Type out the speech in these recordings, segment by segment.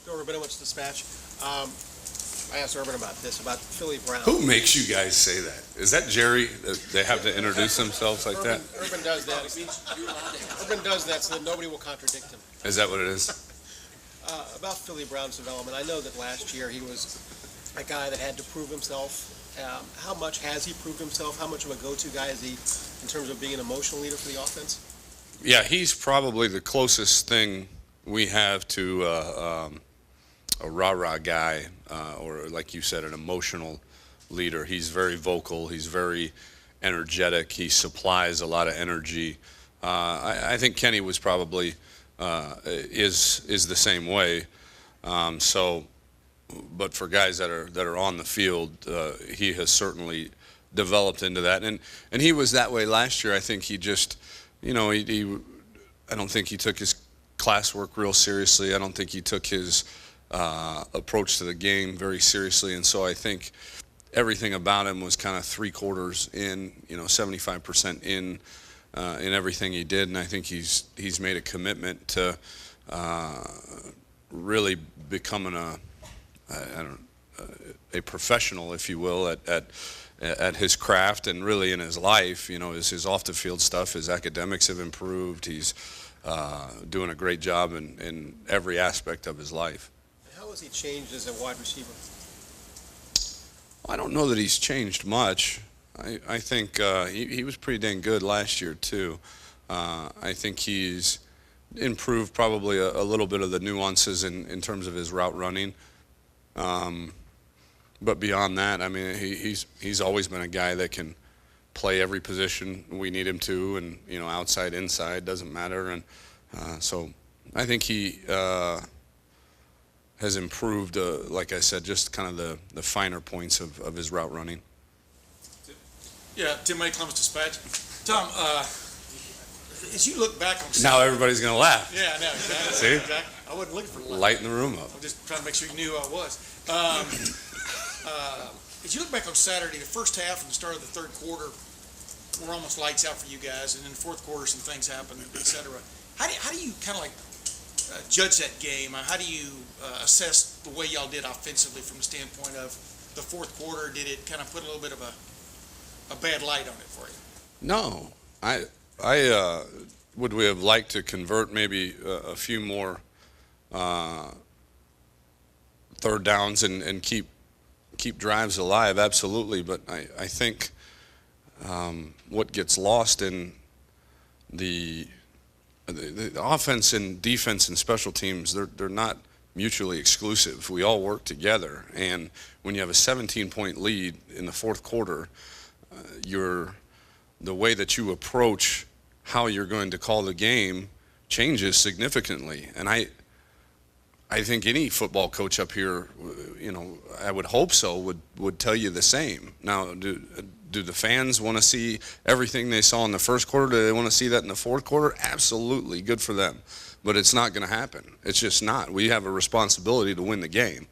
Bill Rabinowitz Dispatch. I asked Urban about this, about Philly Brown. Who makes you guys say that? Is that Jerry? They have to introduce themselves like that? Urban does that. Urban does that so that nobody will contradict him. Is that what it is? About Philly Brown's development, I know that last year he was a guy that had to prove himself. How much has he proved himself? How much of a go-to guy is he in terms of being an emotional leader for the offense? Yeah, he's probably the closest thing we have to a rah-rah guy, or like you said, an emotional leader. He's very vocal. He's very energetic. He supplies a lot of energy. I think Kenny was probably is the same way. But for guys that are on the field, he has certainly developed into that. And he was that way last year. I think he just, I don't think he took his classwork real seriously. I don't think he took his approach to the game very seriously. And so I think everything about him was kind of 3/4 in, 75% in everything he did. And I think he's made a commitment to really becoming a professional, if you will, at his craft and really in his life. His off the field stuff, his academics have improved. He's doing a great job in every aspect of his life. How has he changed as a wide receiver? I don't know that he's changed much. I think he was pretty dang good last year too. I think he's improved probably a little bit of the nuances in terms of his route running. But beyond that, I mean, he's always been a guy that can play every position we need him to, and outside, inside, doesn't matter. And so I think he has improved, like I said, just kind of the finer points of his route running. Yeah, Tim May, Columbus Dispatch. Tom, as you look back on now everybody's going to laugh. Yeah, I know. Exactly. See? Exactly. I wasn't looking for the laugh. Lighten the room up. I'm just trying to make sure you knew who I was. As you look back on Saturday, the first half and the start of the third quarter were almost lights out for you guys, and in the fourth quarter some things happened, et cetera. How do you kind of like judge that game? How do you assess the way y'all did offensively from the standpoint of the fourth quarter? Did it kind of put a little bit of a bad light on it for you? No, I would we have liked to convert maybe a few more third downs and keep drives alive, absolutely. But I think what gets lost in the offense and defense and special teams, they're not mutually exclusive. We all work together, and when you have a 17-point lead in the fourth quarter, the way that you approach how you're going to call the game changes significantly. And I think any football coach up here, I would hope so, would tell you the same. Now, do the fans want to see everything they saw in the first quarter? Do they want to see that in the fourth quarter? Absolutely, good for them. But it's not going to happen. It's just not. We have a responsibility to win the game.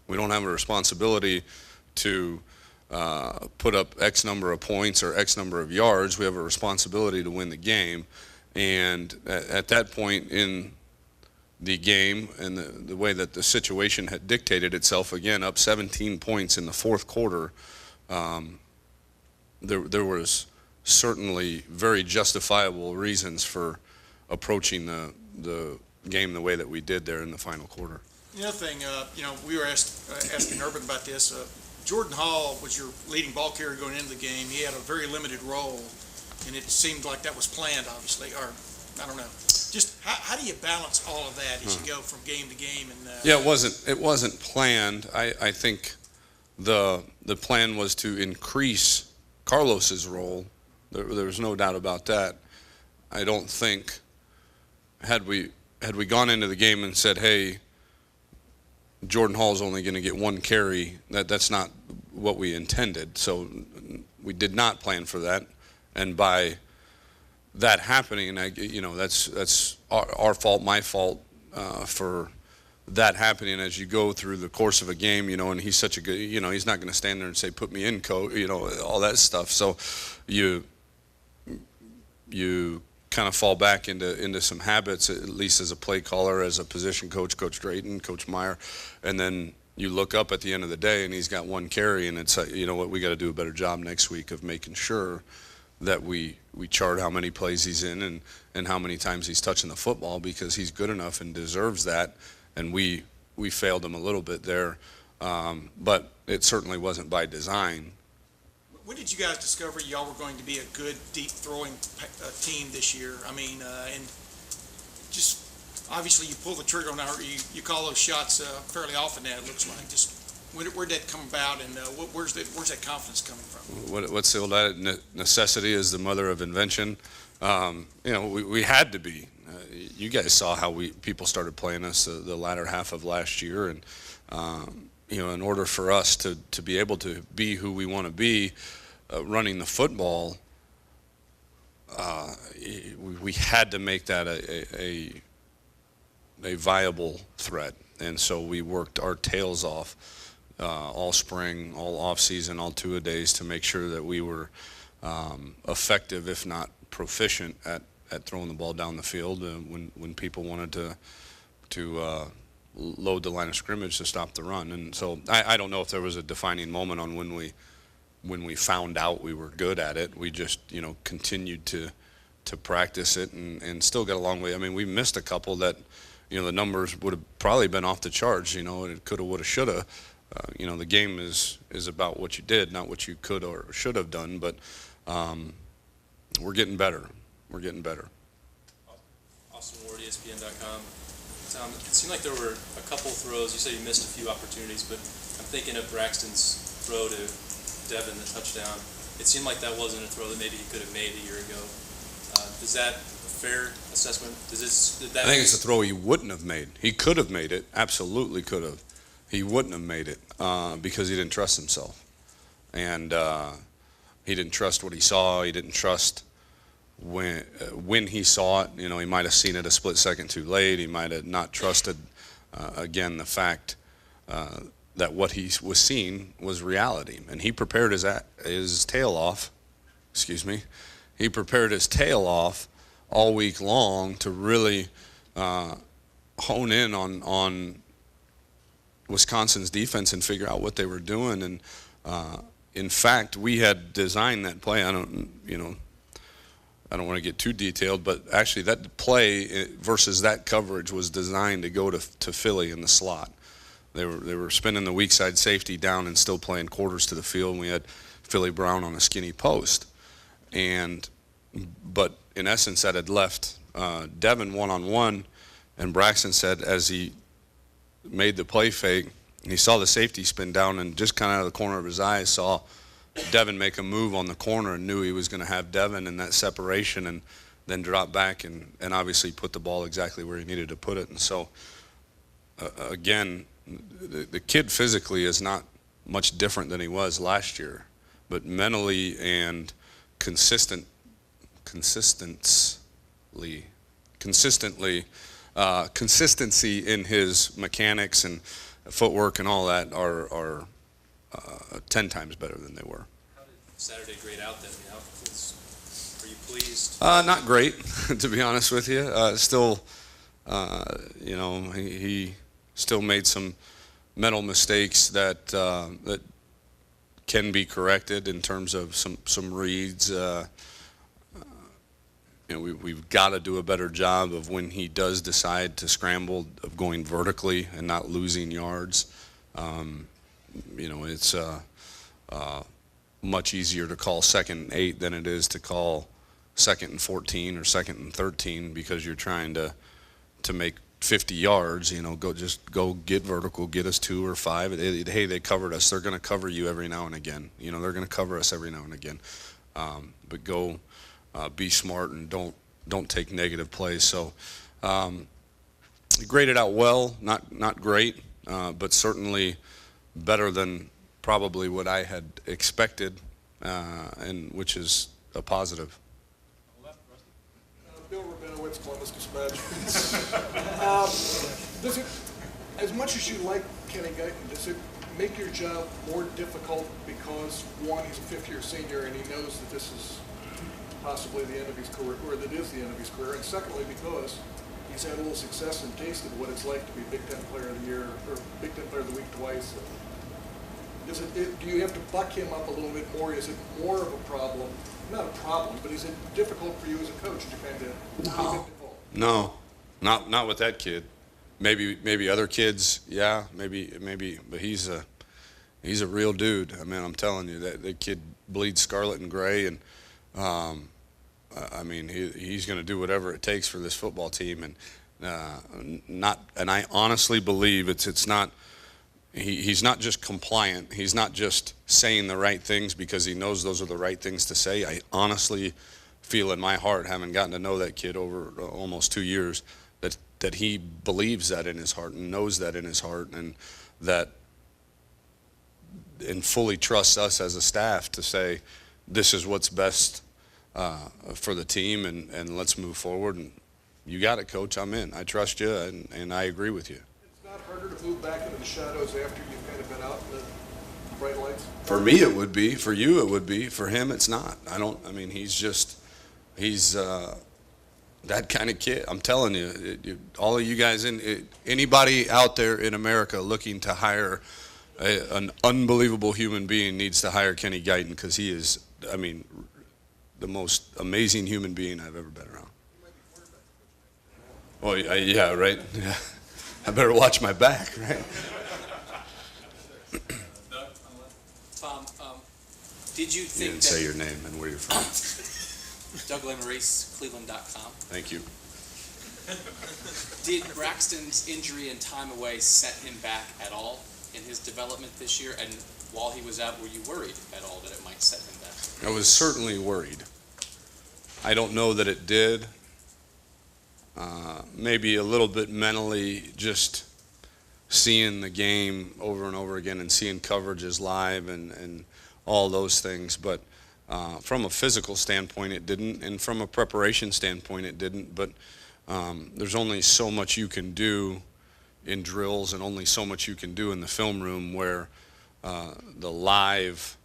We don't have a responsibility to put up X number of points or X number of yards. We have a responsibility to win the game. And at that point in the game and the way that the situation had dictated itself, again, up 17 points in the fourth quarter, there was certainly very justifiable reasons for approaching the game the way that we did there in the final quarter. The other thing, we were asking Urban about this. Jordan Hall was your leading ball carrier going into the game. He had a very limited role, and it seemed like that was planned, obviously, or I don't know. Just how do you balance all of that as you go from game to game? And yeah, it wasn't planned. I think the plan was to increase Carlos's role. There was no doubt about that. I don't think had we gone into the game and said, hey, Jordan Hall's only going to get one carry, that's not what we intended. So we did not plan for that, and by that happening, that's our fault, my fault for that happening as you go through the course of a game, and he's such a good, he's not going to stand there and say, put me in, coach, all that stuff. So you kind of fall back into some habits, at least as a play caller, as a position coach, Coach Drayton, Coach Meyer, and then you look up at the end of the day and he's got one carry, and it's you know what, we got to do a better job next week of making sure that we chart how many plays he's in and how many times he's touching the football, because he's good enough and deserves that, and we failed him a little bit there, but it certainly wasn't by design. When did you guys discover y'all were going to be a good deep throwing team this year? I mean, and just obviously you pull the trigger on that, you call those shots fairly often now, it looks like. Just where'd that come about, and where's that confidence coming from? What's the old adage? Necessity is the mother of invention. You know, we had to be. You guys saw how people started playing us the latter half of last year, and you know, in order for us to be able to be who we want to be, running the football, we had to make that a viable threat, and so we worked our tails off all spring, all off season, all two-a-days to make sure that we were effective, if not proficient, at throwing the ball down the field when people wanted to load the line of scrimmage to stop the run. And so I don't know if there was a defining moment on when we found out we were good at it. We just, you know, continued to practice it and still got a long way. I mean, we missed a couple that, you know, the numbers would have probably been off the charts, you know, and it coulda, woulda, shoulda. You know, the game is about what you did, not what you could or should have done, but we're getting better. We're getting better. Austin Ward, ESPN.com. Tom, it seemed like there were a couple throws. You said you missed a few opportunities, but I'm thinking of Braxton's throw to Devin, the touchdown. It seemed like that wasn't a throw that maybe he could have made a year ago. Is that a fair assessment? I think it's a throw he wouldn't have made. He could have made it, absolutely could have. He wouldn't have made it because he didn't trust himself. And he didn't trust what he saw. He didn't trust when he saw it. You know, he might have seen it a split second too late. He might have not trusted, again, the fact that what he was seeing was reality. And he prepared his tail off. Excuse me. He prepared his tail off all week long to really hone in on Wisconsin's defense and figure out what they were doing. And in fact, we had designed that play. I don't want to get too detailed, but actually that play versus that coverage was designed to go to Philly in the slot. They were spinning the weak side safety down and still playing quarters to the field, and we had Philly Brown on a skinny post. But in essence, that had left Devin one-on-one, and Braxton said as he made the play fake, and he saw the safety spin down, and just kind of out of the corner of his eye saw Devin make a move on the corner and knew he was going to have Devin in that separation, and then drop back and obviously put the ball exactly where he needed to put it. And so, again, the kid physically is not much different than he was last year, but mentally and consistently, consistency in his mechanics and footwork and all that are 10 times better than they were. How did Saturday grade out then? Are you pleased? Not great, to be honest with you. Still, you know, he still made some mental mistakes that that can be corrected in terms of some reads. You know, we've got to do a better job of when he does decide to scramble, of going vertically and not losing yards. You know, it's much easier to call 2nd and 8 than it is to call 2nd and 14 or 2nd and 13 because you're trying to make 50 yards. You know, go get vertical, get us 2 or 5. Hey, they covered us. They're going to cover you every now and again. You know, they're going to cover us every now and again. But go. Be smart and don't take negative plays. So graded out well, not great, but certainly better than probably what I had expected, and which is a positive. Bill Rabinowitz, Columbus Dispatch. Does it, as much as you like Kenny Guyton, does it make your job more difficult because, one, he's a fifth-year senior and he knows that this is possibly the end of his career, or that is the end of his career, and secondly, because he's had a little success and tasted what it's like to be Big Ten Player of the Year, or Big Ten Player of the Week twice. Do you have to buck him up a little bit more? Is it more of a problem? Not a problem, but is it difficult for you as a coach to kind of keep him involved? No, not with that kid. Maybe other kids, yeah, maybe, but he's a real dude. I mean, I'm telling you, that kid bleeds scarlet and gray, and I mean, he's going to do whatever it takes for this football team, and I honestly believe it's not. He's not just compliant. He's not just saying the right things because he knows those are the right things to say. I honestly feel in my heart, having gotten to know that kid over almost 2 years, that he believes that in his heart and knows that in his heart, and fully trusts us as a staff to say, this is what's best for the team, and let's move forward. And you got it, Coach. I'm in. I trust you, and I agree with you. It's not harder to move back into the shadows after you've kind of been out in the bright lights? For me, it would be. For you, it would be. For him, it's not. He's that kind of kid. I'm telling you, all of you guys, anybody out there in America looking to hire an unbelievable human being needs to hire Kenny Guyton, because he is, the most amazing human being I've ever been around. Well, yeah, right. Yeah. I better watch my back, right? Tom, did you You think didn't say your name and where you're from. Doug Lamarice, Cleveland.com. Thank you. Did Braxton's injury and time away set him back at all in his development this year? And while he was out, were you worried at all that it might set him back? I was certainly worried. I don't know that it did. Maybe a little bit mentally, just seeing the game over and over again and seeing coverages live and all those things. But from a physical standpoint, it didn't. And from a preparation standpoint, it didn't. But there's only so much you can do in drills and only so much you can do in the film room where the live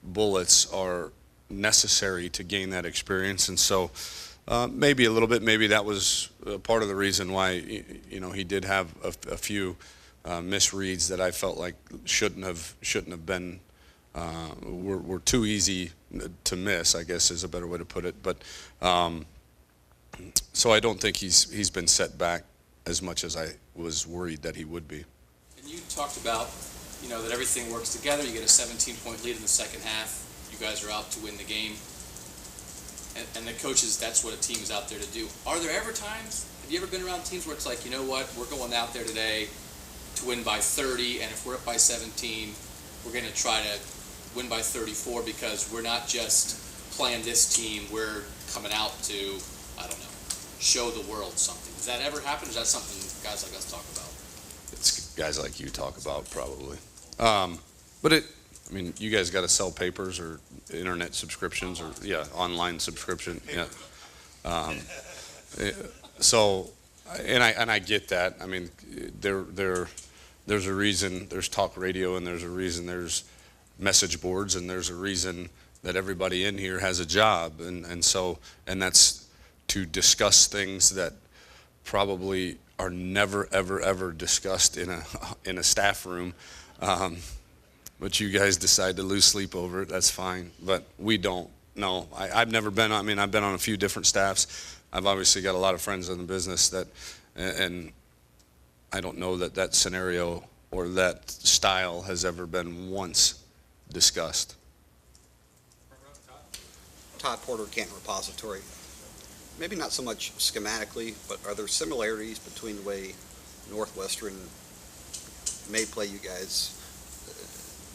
bullets are necessary to gain that experience. And so maybe a little bit, maybe that was part of the reason why he did have a few misreads that I felt like shouldn't have been were too easy to miss, I guess is a better way to put it. But so I don't think he's been set back as much as I was worried that he would be. And you talked about, that everything works together. You get a 17-point lead in the second half. You guys are out to win the game. And the coaches, that's what a team is out there to do. Are there ever times, have you ever been around teams where it's like, you know what, we're going out there today to win by 30, and if we're up by 17, we're going to try to win by 34 because we're not just playing this team, we're coming out to, I don't know, show the world something. Does that ever happen, or is that something guys like us talk about? It's guys like you talk about, probably. But you guys got to sell papers or internet subscriptions or online subscription. Yeah. So, and I get that. There's a reason there's talk radio, and there's a reason there's message boards, and there's a reason that everybody in here has a job, and that's to discuss things that probably are never ever discussed in a staff room. But you guys decide to lose sleep over it, that's fine. But we don't. No, I've never been, I've been on a few different staffs. I've obviously got a lot of friends in the business and I don't know that scenario or that style has ever been once discussed. Todd Porter, Canton Repository. Maybe not so much schematically, but are there similarities between the way Northwestern may play you guys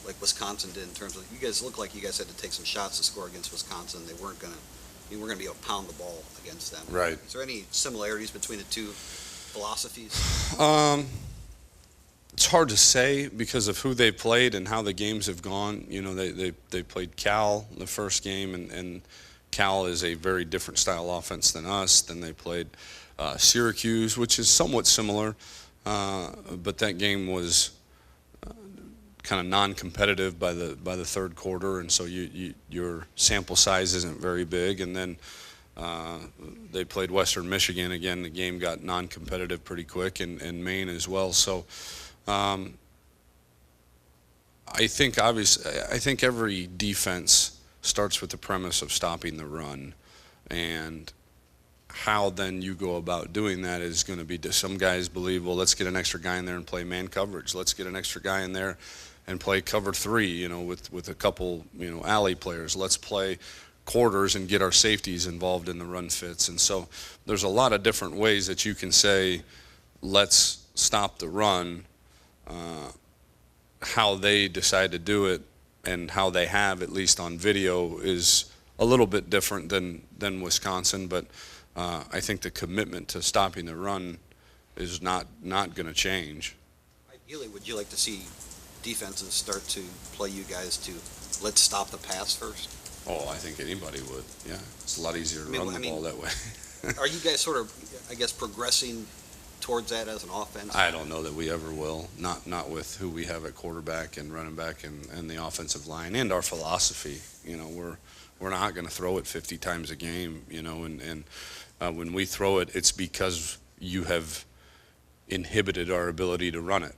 like Wisconsin did, in terms of, you guys look like you guys had to take some shots to score against Wisconsin. You weren't going to be able to pound the ball against them. Right. Is there any similarities between the two philosophies? It's hard to say because of who they played and how the games have gone. They played Cal the first game, and Cal is a very different style offense than us. Then they played Syracuse, which is somewhat similar, but that game was kind of non-competitive by the third quarter, and so your sample size isn't very big. And then they played Western Michigan again. The game got non-competitive pretty quick, and Maine as well. So I think every defense starts with the premise of stopping the run, and how then you go about doing that is going to be, some guys believe, well, let's get an extra guy in there and play man coverage. Let's get an extra guy in there and play cover 3, with a couple, alley players. Let's play quarters and get our safeties involved in the run fits. And so there's a lot of different ways that you can say, let's stop the run. How they decide to do it and how they have, at least on video, is a little bit different than Wisconsin, but I think the commitment to stopping the run is not going to change. Ideally, would you like to see defenses start to play you guys to let's stop the pass first? Oh, I think anybody would. Yeah, it's a lot easier to run the ball that way. Are you guys sort of, I guess, progressing towards that as an offense? I don't know that we ever will. Not with who we have at quarterback and running back and the offensive line and our philosophy. We're not going to throw it 50 times a game. And when we throw it, it's because you have inhibited our ability to run it.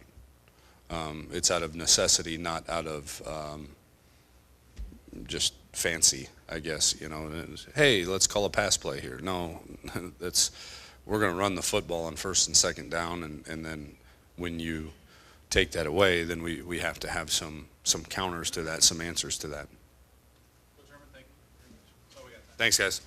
It's out of necessity, not out of just fancy, I guess. Hey, let's call a pass play here. No, we're going to run the football on first and second down, and then when you take that away, then we have to have some counters to that, some answers to that. Thank you very much. That's all we got. Thanks, guys.